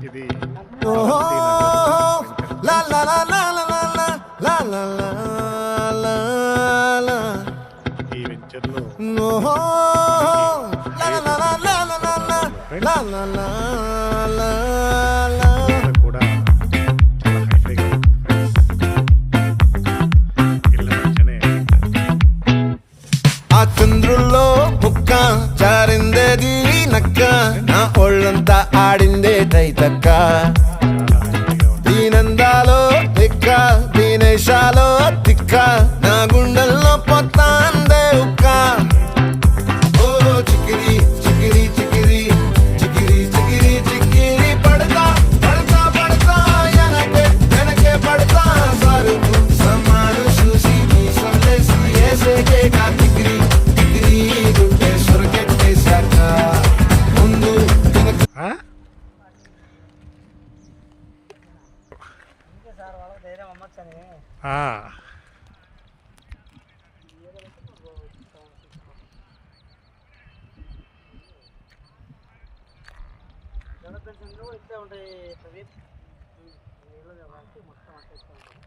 ఇది లా లా లా లా లా లా లా లా లా లా. ఈ వెంచర్లో లా లా లా లా లా లా లా లా లా లా లా లా. కూడా చాలా హైఫైగా ఇళ్ళ మధ్యనే ఆ చంద్రుల్లో ముక్క జారిందేది నక్క, నా ఒళ్ళంతా ఆడిందే తైతక్క. చాలా హైఫైగా ఉంది. దీనందాలో తిక్క, దీనేశాలో తిక్క, నా గుండెల్లో పొత్తాందే ఉక్క. ఓ చికిరి చికిరి చికిరి చికిరి చికిరి చికిరి పడతా పడతా పడతా వెనకే వెనకే పడతా. సరుకు సమాను చూసి సొల్లేసి ఏసేకే కా చికిరి చికిరి గుండె సొరకెట్టేశాక ముందు వెనక. ఆ? ఆ. పెన్షన్లు ఇట్లే ఉంటాయి ప్రదీప్. నీళ్ళు మొత్తం అట్లా ఇస్తూ ఉంటాయి.